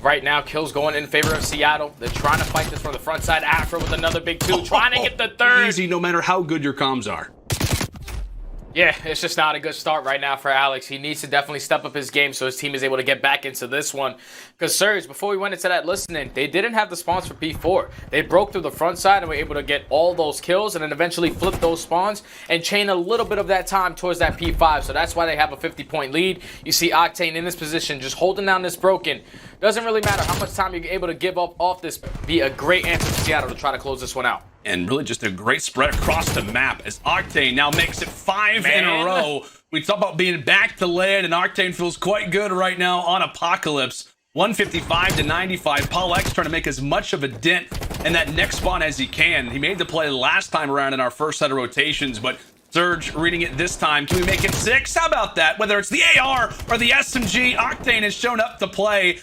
Right now, kills going in favor of Seattle. They're trying to fight this from the front side. Afro with another big 2, trying to get the 3rd. Easy, no matter how good your comms are. Yeah, it's just not a good start right now for Alex. He needs to definitely step up his game so his team is able to get back into this one. Because Surge, before we went into that listening, they didn't have the spawns for P4. They broke through the front side and were able to get all those kills and then eventually flip those spawns and chain a little bit of that time towards that P5. So that's why they have a 50-point lead. You see Octane in this position, just holding down this broken. Doesn't really matter how much time you're able to give up off this. Be a great answer for Seattle to try to close this one out. And really just a great spread across the map as Octane now makes it 5 in a row. We talk about being back to LAN, and Octane feels quite good right now on Apocalypse. 155 to 95. Paul X trying to make as much of a dent in that next spawn as he can. He made the play last time around in our first set of rotations, but Surge reading it this time. Can we make it 6? How about that? Whether it's the AR or the SMG, Octane has shown up to play.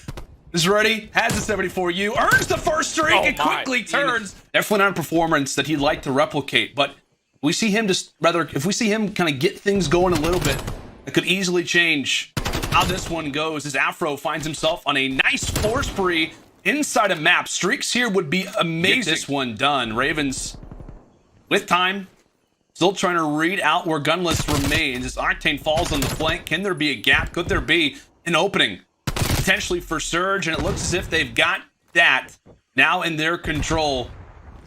Is ready, has the 74U, earns the first streak, and quickly turns. Definitely not a performance that he'd like to replicate, but we see him if we see him kind of get things going a little bit, it could easily change how this one goes as Afro finds himself on a nice 4 spree inside a map. Streaks here would be amazing. Get this one done. Ravens with time, still trying to read out where Gunless remains as Octane falls on the flank. Can there be a gap? Could there be an opening? Potentially for Surge, and it looks as if they've got that now in their control.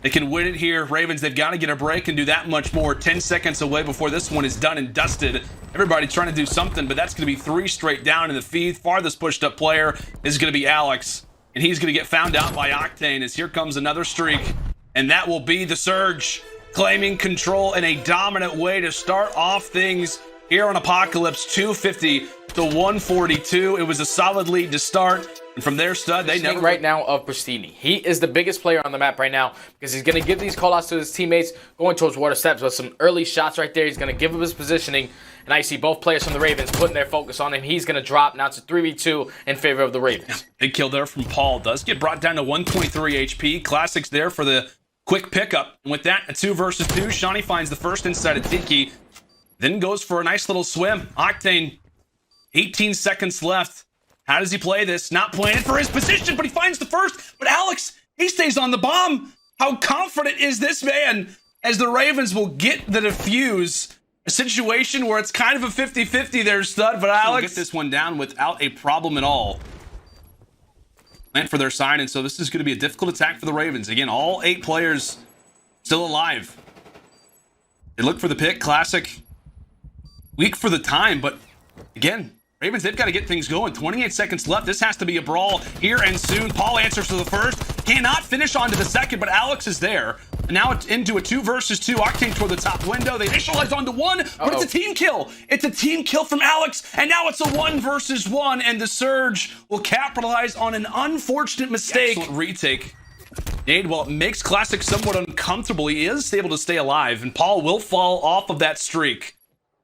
They can win it here. Ravens, they've got to get a break and do that much more. 10 seconds away before this one is done and dusted. Everybody trying to do something, but that's going to be 3 straight down in the feed. Farthest pushed up player is going to be Alex, and he's going to get found out by Octane as here comes another streak, and that will be the Surge claiming control in a dominant way to start off things here on Apocalypse. 250 to 142. It was a solid lead to start, and from there, Stud, they never... Right now of Prestinni. He is the biggest player on the map right now because he's going to give these call-outs to his teammates going towards water steps with some early shots right there. He's going to give him his positioning, and I see both players from the Ravens putting their focus on him. He's going to drop. Now it's a 3v2 in favor of the Ravens. Big kill there from Paul. Does get brought down to 123 HP. Classics there for the quick pickup. And with that, a 2 versus 2. Shawnee finds the first inside of Tiki, then goes for a nice little swim. Octane, 18 seconds left. How does he play this? Not playing it for his position, but he finds the first. But Alex, he stays on the bomb. How confident is this man as the Ravens will get the defuse? A situation where it's kind of a 50-50 there, Stud, but Alex get this one down without a problem at all. Went for their side, and so this is going to be a difficult attack for the Ravens. Again, all 8 players still alive. They look for the pick. Classic. Weak for the time, but again, Ravens, they've got to get things going. 28 seconds left. This has to be a brawl here and soon. Paul answers to the first. Cannot finish onto the second, but Alex is there. And now it's into a 2 versus 2. Octane toward the top window. They initialize onto 1, but it's a team kill. It's a team kill from Alex, and now it's a 1 versus 1, and the Surge will capitalize on an unfortunate mistake. Excellent retake. Nade, while it makes Classic somewhat uncomfortable, he is able to stay alive, and Paul will fall off of that streak.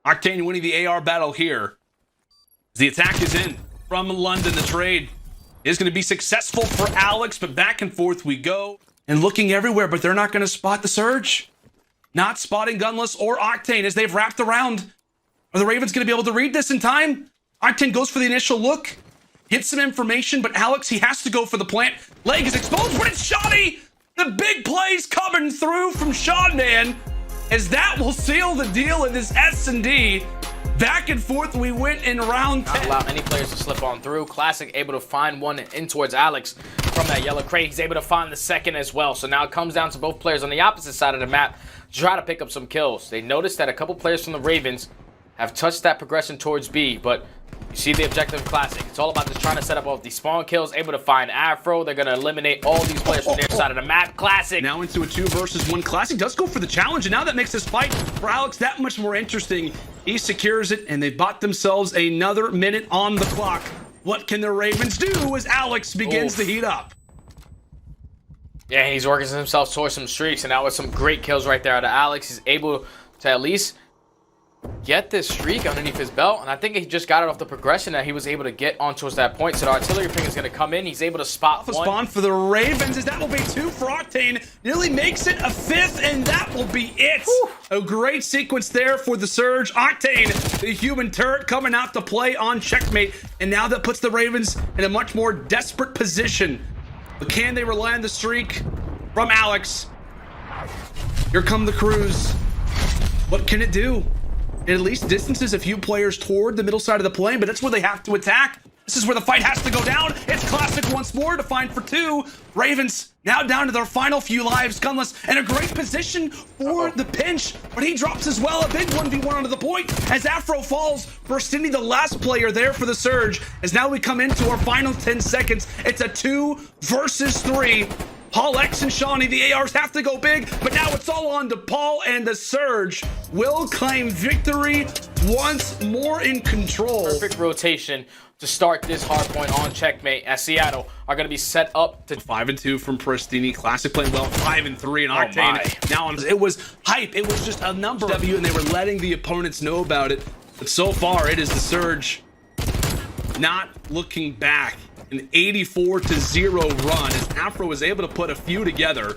Octane winning the AR battle here. The attack is in from London. The trade is going to be successful for Alex, but back and forth we go. And looking everywhere, but they're not going to spot the Surge. Not spotting Gunless or Octane as they've wrapped around. Are the Ravens going to be able to read this in time? Octane goes for the initial look. Gets some information, but Alex, he has to go for the plant. Leg is exposed, but it's Shawnee! The big plays coming through from Sean, man. As that will seal the deal in this S&D. Back and forth we went in round 10. Not allow any players to slip on through. Classic able to find one in towards Alex from that yellow crate. He's able to find the second as well. So now it comes down to both players on the opposite side of the map to try to pick up some kills. They noticed that a couple players from the Ravens have touched that progression towards B, but you see the objective of Classic. It's all about just trying to set up all the spawn kills, able to find Afro. They're going to eliminate all these players from their side of the map. Classic. Now into a 2 versus 1. Classic does go for the challenge, and now that makes this fight for Alex that much more interesting. He secures it, and they bought themselves another minute on the clock. What can the Ravens do as Alex begins to heat up? Yeah, he's working himself towards some streaks, and now with some great kills right there out of Alex, he's able to at least get this streak underneath his belt, and I think he just got it off the progression that he was able to get on towards that point. So the artillery ping is going to come in. He's able to spot one. Spawn for the Ravens, as that will be 2 for Octane. Nearly makes it a 5th, and that will be it. Whew. A great sequence there for the Surge. Octane, the human turret, coming out to play on checkmate, and now that puts the Ravens in a much more desperate position. But can they rely on the streak from Alex? Here come the crews. What can it do? It at least distances a few players toward the middle side of the plane, but that's where they have to attack. This is where the fight has to go down. It's Classic once more to find for 2. Ravens now down to their final few lives. Gunless in a great position for the pinch, but he drops as well. A big 1v1 onto the point as Afro falls. Prestinni, the last player there for the Surge, as now we come into our final 10 seconds. It's a 2 versus 3. Paul X and Shawnee, the ARs have to go big, but now it's all on to Paul, and the Surge will claim victory once more in control. Perfect rotation to start this hard point on checkmate, as Seattle are going to be set up to 5-2 from Prestinni. Classic playing well, 5-3, and Octane now it was hype. It was just a number W, and they were letting the opponents know about it. But so far, it is the Surge not looking back. An 84-0 run as Afro was able to put a few together.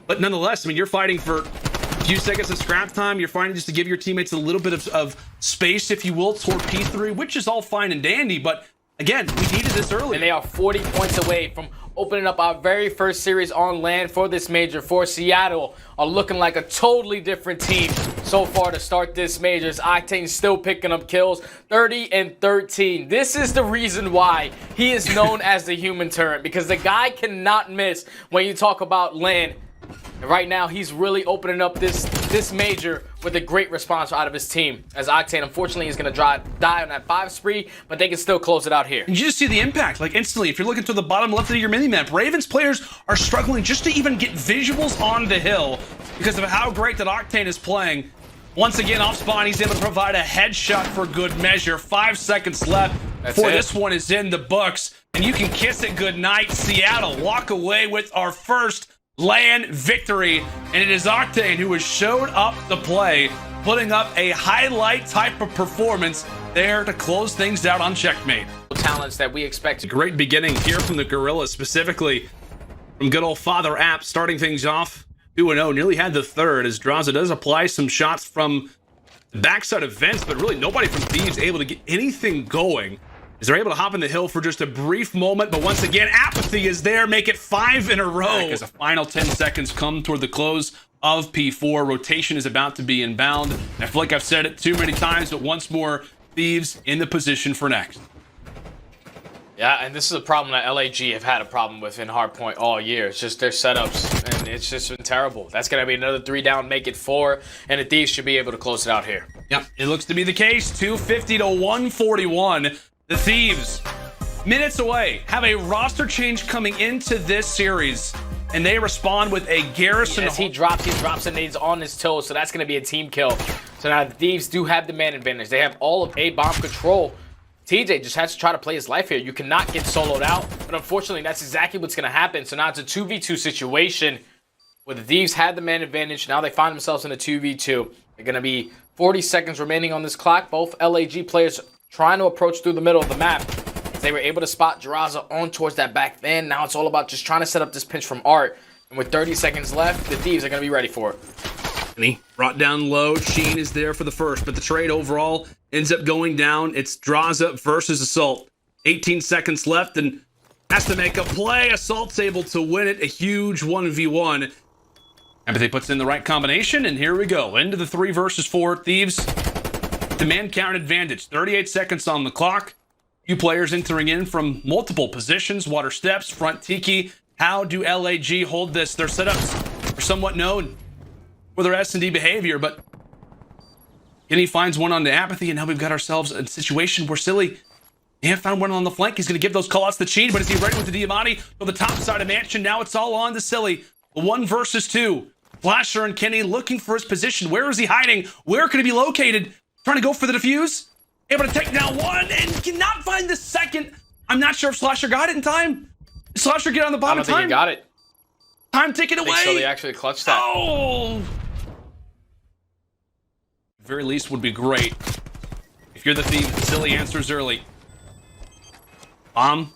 But nonetheless, I mean, you're fighting for a few seconds of scrap time. You're fighting just to give your teammates a little bit of space, if you will, toward P3, which is all fine and dandy. But again, we needed this early. And they are 40 points away from opening up our very first series on LAN for this major. For Seattle are looking like a totally different team so far to start this major. Octane still picking up kills, 30-13. This is the reason why he is known as the human turret, because the guy cannot miss when you talk about LAN. And right now, he's really opening up this major with a great response out of his team. As Octane, unfortunately, is going to die on that 5 spree, but they can still close it out here. You just see the impact, like instantly. If you're looking to the bottom left of your minimap, Ravens players are struggling just to even get visuals on the hill because of how great that Octane is playing. Once again, off spawn, he's able to provide a headshot for good measure. 5 seconds left before this one is in the books. And you can kiss it goodnight. Seattle walk away with our first LAN victory, and it is Octane who has showed up to play, putting up a highlight type of performance there to close things out on checkmate. Talents that we expect. A great beginning here from the Guerillas, specifically from good old Father App, starting things off 2-0, nearly had the third, as Drazah does apply some shots from the backside of vents, but really nobody from Thieves able to get anything going, as they're able to hop in the hill for just a brief moment. But once again, aBeZy is there, make it 5 in a row as the final 10 seconds come toward the close of P4. Rotation is about to be inbound. I feel like I've said it too many times, but once more, Thieves in the position for next. Yeah, and this is a problem that LAG have had a problem with in Hardpoint all year. It's just their setups, and it's just been terrible. That's going to be another 3 down, make it 4, and the Thieves should be able to close it out here. Yep, it looks to be the case. 250-141. The Thieves, minutes away, have a roster change coming into this series, and they respond with a Garrison. As he drops and nades on his toes, so that's going to be a team kill. So now the Thieves do have the man advantage. They have all of A-bomb control. TJ just has to try to play his life here. You cannot get soloed out, but unfortunately, that's exactly what's going to happen. So now it's a 2v2 situation where the Thieves had the man advantage. Now they find themselves in a 2v2. They're going to be 40 seconds remaining on this clock. Both LAG players trying to approach through the middle of the map. They were able to spot Drazah on towards that back van. Now it's all about just trying to set up this pinch from Art. And with 30 seconds left, the Thieves are going to be ready for it. And he brought down low. Sheen is there for the first, but the trade overall ends up going down. It's Drazah versus Assault. 18 seconds left and has to make a play. Assault's able to win it. A huge 1v1. aBeZy puts in the right combination, and here we go. Into the 3 versus 4. Thieves, the man count advantage. 38 seconds on the clock. Few players entering in from multiple positions. Water steps, front tiki. How do LAG hold this? Their setups are somewhat known for their S&D behavior, but GUNNY finds one on the aBeZy, and now we've got ourselves a situation where Silly may have found one on the flank. He's going to give those callouts to Cheat, but is he ready with the Diamante to the top side of Mansion? Now it's all on to Silly. 1 versus 2. Flasher and Kenny looking for his position. Where is he hiding? Where could he be located? Trying to go for the defuse. Able to take down 1 and cannot find the second. I'm not sure if Slasher got it in time. Did Slasher get on the bottom I don't think he got it. Time ticking away. So they actually clutched that. Oh! the very least would be great. If you're the Thief, Silly answers early. Bomb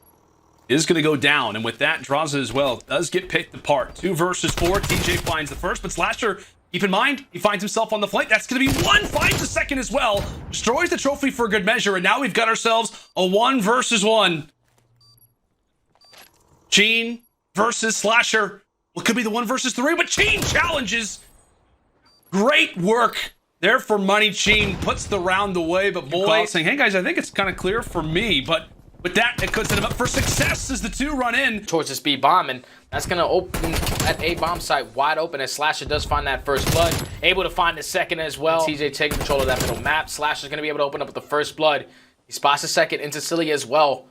is going to go down, and with that, Drazah as well does get picked apart. 2 versus 4. TJ finds the first, but Slasher, keep in mind, he finds himself on the flank. That's going to be 1, finds the second as well. Destroys the trophy for good measure, and now we've got ourselves a 1 versus 1. Cheen versus Slasher. What could be the 1 versus 3, but Cheen challenges. Great work there for Money. Cheen puts the round away, but boy, saying, hey guys, I think it's kind of clear for me, but with that, it could set him up for success as the 2 run in towards this B bomb, and that's going to open that A bomb site wide open as Slasher does find that first blood, able to find the second as well. TJ taking control of that middle map. Slasher's going to be able to open up with the first blood. He spots the second into Silly as well,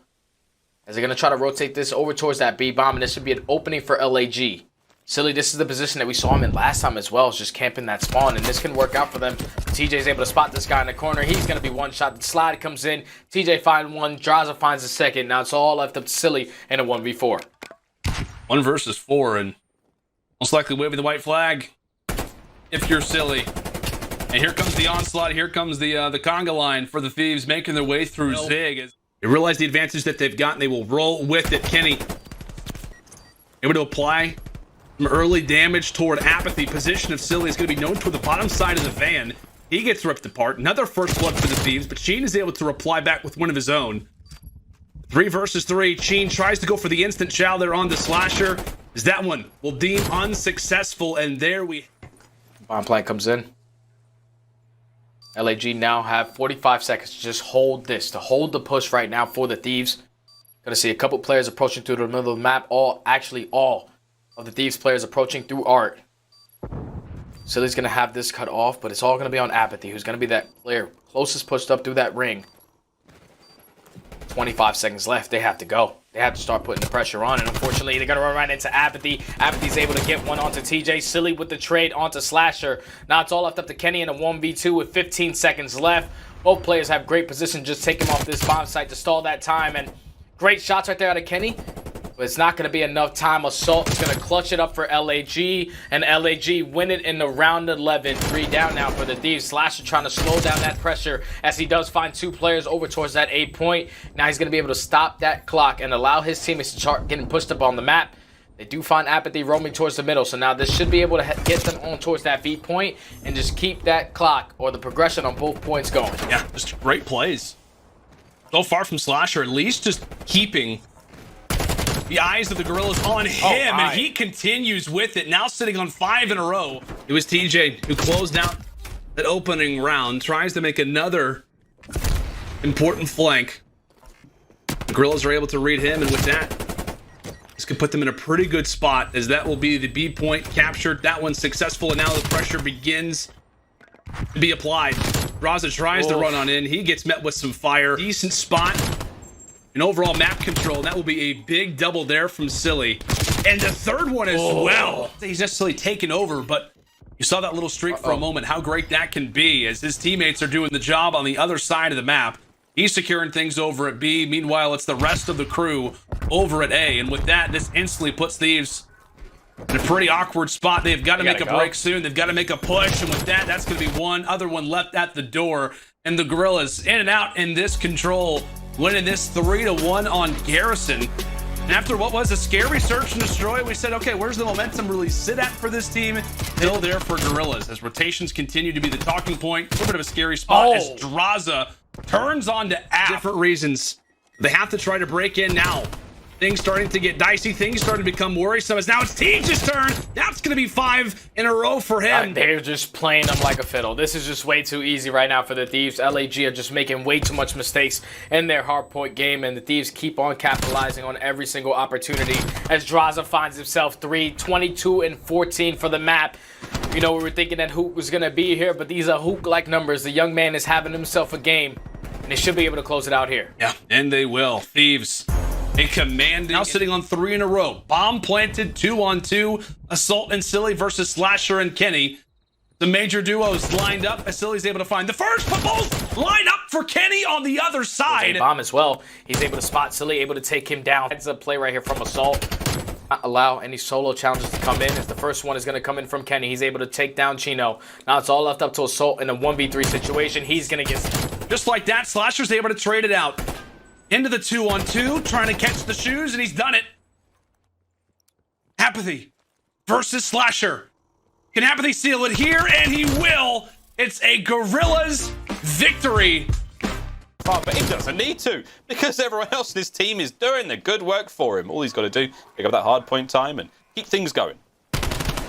as they're going to try to rotate this over towards that B bomb, and this should be an opening for LAG. Silly, this is the position that we saw him in last time as well, is just camping that spawn, and this can work out for them. TJ's able to spot this guy in the corner. He's going to be one shot. The slide comes in. TJ finds one. Drazah finds the second. Now it's all left up to Silly in a 1v4. 1 versus 4, and most likely waving the white flag if you're Silly. And here comes the onslaught. Here comes the conga line for the Thieves, making their way through Zig. As they realize the advantage that they've got, and they will roll with it. Kenny able to apply some early damage toward aBeZy. Position of Silly is going to be known toward the bottom side of the van. He gets ripped apart. Another first blood for the Thieves, but Cheen is able to reply back with one of his own. 3 versus 3. Cheen tries to go for the instant chow there on the Slasher. Is that one will deem unsuccessful, and there we... Bomb plant comes in. LAG now have 45 seconds to just hold this, to hold the push right now for the Thieves. Gonna see a couple players approaching through the middle of the map. All of the Thieves players approaching through Art. Silly's going to have this cut off, but it's all going to be on aBeZy, who's going to be that player closest pushed up through that ring. 25 seconds left. They have to go. They have to start putting the pressure on, and unfortunately, they're going to run right into aBeZy. aBeZy's able to get one onto TJ. Silly with the trade onto Slasher. Now it's all left up to Kenny in a 1v2 with 15 seconds left. Both players have great position. Just take him off this bomb site to stall that time, and great shots right there out of Kenny. But it's not going to be enough time. Assault is going to clutch it up for LAG, and LAG win it in the round 11. 3 down now for the Thieves. Slasher trying to slow down that pressure as he does find 2 players over towards that A point. Now he's going to be able to stop that clock and allow his teammates to start getting pushed up on the map. They do find aBeZy roaming towards the middle, so now this should be able to get them on towards that B point and just keep that clock or the progression on both points going. Yeah, just great plays. So far from Slasher, at least just keeping the eyes of the Guerillas on him, and he continues with it, now sitting on 5 in a row. It was TJ who closed out that opening round, tries to make another important flank. The Guerillas are able to read him, and with that, this could put them in a pretty good spot, as that will be the B point captured. That one's successful, and now the pressure begins to be applied. Drazah tries to run on in. He gets met with some fire. Decent spot. And overall map control, that will be a big double there from Silly. And the third one as well. He's necessarily taken over, but you saw that little streak for a moment, how great that can be as his teammates are doing the job on the other side of the map. He's securing things over at B. Meanwhile, it's the rest of the crew over at A. And with that, this instantly puts Thieves in a pretty awkward spot. They've got to make a break soon. They've got to make a push. And with that, that's going to be one other one left at the door. And the Guerillas in and out in this control, winning this 3-1 on Garrison. And after what was a scary search and destroy, we said, okay, where's the momentum really sit at for this team? Still there for Guerillas, as rotations continue to be the talking point. A little bit of a scary spot as Drazah turns on to aBeZy. Different reasons. They have to try to break in now. Things starting to get dicey. Things starting to become worrisome as now it's Thieves' turn. That's going to be 5 in a row for him. They're just playing them like a fiddle. This is just way too easy right now for the Thieves. LAG are just making way too much mistakes in their hardpoint game, and the Thieves keep on capitalizing on every single opportunity as Drazah finds himself 3, 22 and 14 for the map. You know, we were thinking that Huke was going to be here, but these are Huke-like numbers. The young man is having himself a game, and they should be able to close it out here. Yeah, and they will. Thieves, a commanding, now sitting on 3 in a row. Bomb planted, 2-on-2. Assault and Silly versus Slasher and Kenny. The major duos lined up as Silly's able to find the first, but both line up for Kenny on the other side. Bomb as well. He's able to spot Silly, able to take him down. Heads up play right here from Assault. Not allow any solo challenges to come in, as the first one is going to come in from Kenny. He's able to take down Chino. Now it's all left up to Assault in a 1v3 situation. He's going to get... Just like that, Slasher's able to trade it out. Into the 2-on-2, trying to catch the shoes, and he's done it. aBeZy versus Slasher. Can aBeZy seal it here? And he will! It's a Guerillas victory. Oh, but he doesn't need to, because everyone else in his team is doing the good work for him. All he's got to do, pick up that hard point time and keep things going.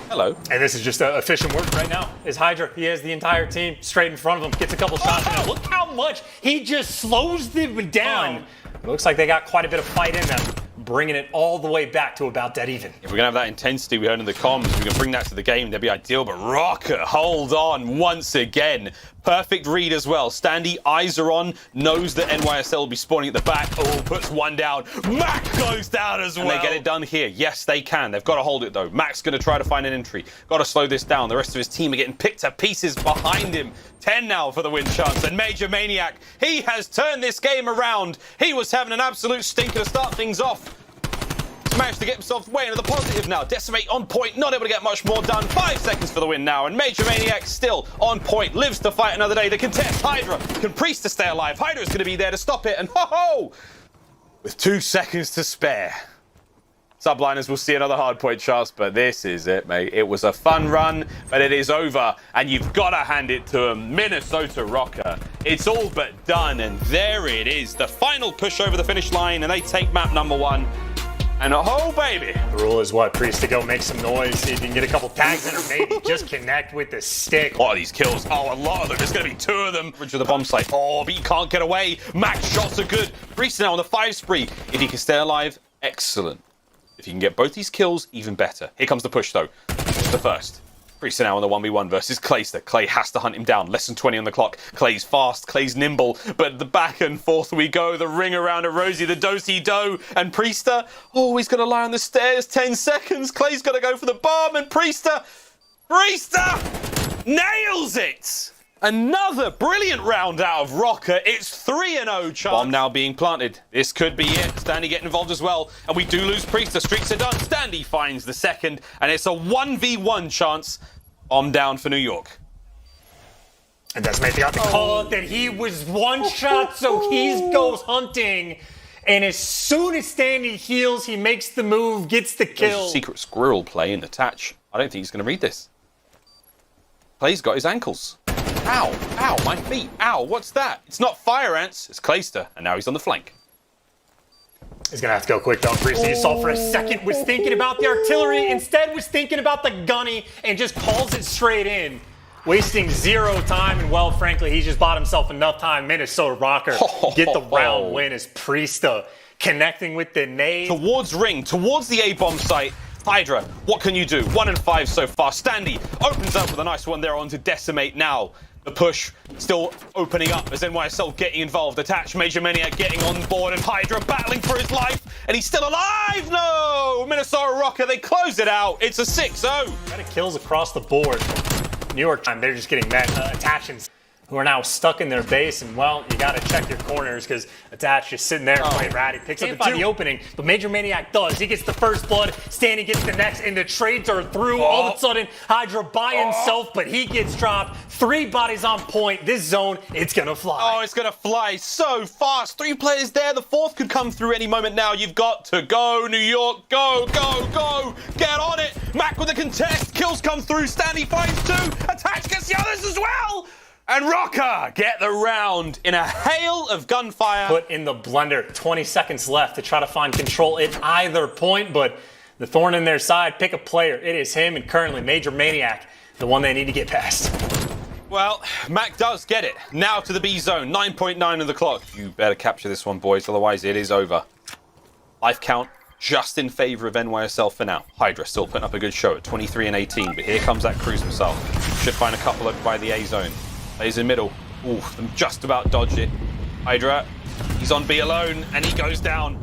Hello. And this is just efficient work right now. Is Hydra. He has the entire team straight in front of him. Gets a couple shots. And look how much he just slows them down. It looks like they got quite a bit of fight in them, bringing it all the way back to about dead even. If we're going to have that intensity we heard in the comms, we can bring that to the game, that'd be ideal. But Rokkr, hold on once again. Perfect read as well. Standy, eyes are on, knows that NYSL will be spawning at the back. Oh, puts one down. Mac goes down as well. And they get it done here. Yes, they can. They've got to hold it, though. Mac's going to try to find an entry. Got to slow this down. The rest of his team are getting picked to pieces behind him. 10 now for the win chance. And MajorManiak, he has turned this game around. He was having an absolute stinker to start things off. Managed to get himself way into the positive now. Decimate on point, not able to get much more done. 5 seconds for the win now, and MajorManiak still on point, lives to fight another day. The contest, Hydra, can Priestahh stay alive? Hydra's going to be there to stop it, and ho-ho! With 2 seconds to spare. Subliners will see another hard point chance, but this is it, mate. It was a fun run, but it is over, and you've got to hand it to them. Minnesota Rokkr. It's all but done, and there it is. The final push over the finish line, and they take map number 1. And oh, baby. The rule is what? Priestahh go make some noise, see if you can get a couple tags in, or maybe just connect with the stick. A lot of these kills. Oh, a lot of them. There's going to be 2 of them. Bridge of the bomb site. Oh, but he can't get away. Max shots are good. Priestahh now on the 5 spree. If he can stay alive, excellent. If he can get both these kills, even better. Here comes the push, though. The first. Priestahh now on the 1v1 versus Clayster. Clay has to hunt him down. Less than 20 on the clock. Clay's fast. Clay's nimble. But the back and forth we go. The ring around a Rosie. The do-si-do. And Priestahh. Oh, he's going to lie on the stairs. 10 seconds. Clay's got to go for the bomb. And Priestahh nails it. Another brilliant round out of Rokkr. It's 3-0 chance. Bomb now being planted. This could be it. Standy getting involved as well. And we do lose Priestahh. Streaks are done. Standy finds the second. And it's a 1v1 chance. Bomb down for New York. And Decimate got the call out that he was one shot, so he goes hunting. And as soon as Standy heals, he makes the move, gets the kill. There's a secret squirrel play in the Tatch. I don't think he's going to read this. Clay's got his ankles. Ow, ow, my feet, ow, what's that? It's not fire ants, it's Clayster, and now he's on the flank. He's gonna have to go quick though. Priestahh Assault for a second was thinking about the artillery, instead was thinking about the gunny, and just calls it straight in. Wasting 0 time, and well, frankly, he just bought himself enough time. Minnesota Rokkr get the round win as Priestahh connecting with the nade. Towards ring, towards the A-bomb site. Hydra, what can you do? 1 and 5 so far. Standy opens up with a nice one there onto Decimate now. The push still opening up as NYSL getting involved. Attach MajorManiak getting on board, and Hydra battling for his life, and he's still alive. No! Minnesota Rokkr, they close it out. It's a 6-0. Kind of kills across the board. New York time, they're just getting met. Attachants who are now stuck in their base, and well, you got to check your corners because Attach just sitting there playing ratty. Picks up the opening, but MajorManiak does. He gets the first blood, Standy gets the next, and the trades are through. All of a sudden, Hydra by himself, but he gets dropped. 3 bodies on point. This zone, it's gonna fly. Oh, it's gonna fly so fast. 3 players there. The 4th could come through any moment now. You've got to go, New York. Go, go, go. Get on it. Mac with the contest. Kills come through. Standy finds 2. Attach gets the others as well. And Rokkr get the round in a hail of gunfire. Put in the blender. 20 seconds left to try to find control at either point, but the thorn in their side, pick a player. It is him, and currently MajorManiak, the one they need to get past. Well, Mac does get it. Now to the B zone. 9.9 on the clock. You better capture this one, boys, otherwise it is over. Life count just in favor of NYSL for now. Hydra still putting up a good show at 23 and 18, but here comes that cruise missile. Should find a couple over by the A zone. Plays in middle. Ooh, them just about dodged it. Hydra, he's on B alone, and he goes down.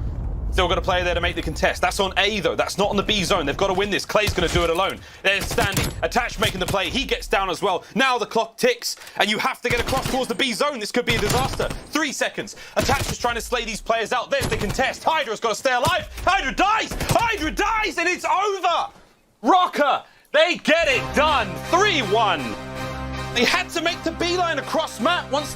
Still got a player there to make the contest. That's on A, though. That's not on the B zone. They've got to win this. Clay's going to do it alone. There's Standy. Attach making the play. He gets down as well. Now the clock ticks, and you have to get across towards the B zone. This could be a disaster. 3 seconds. Attach is trying to slay these players out. There's the contest. Hydra's got to stay alive. Hydra dies! Hydra dies, and it's over! Rokkr, they get it done. 3-1. They had to make the beeline across map once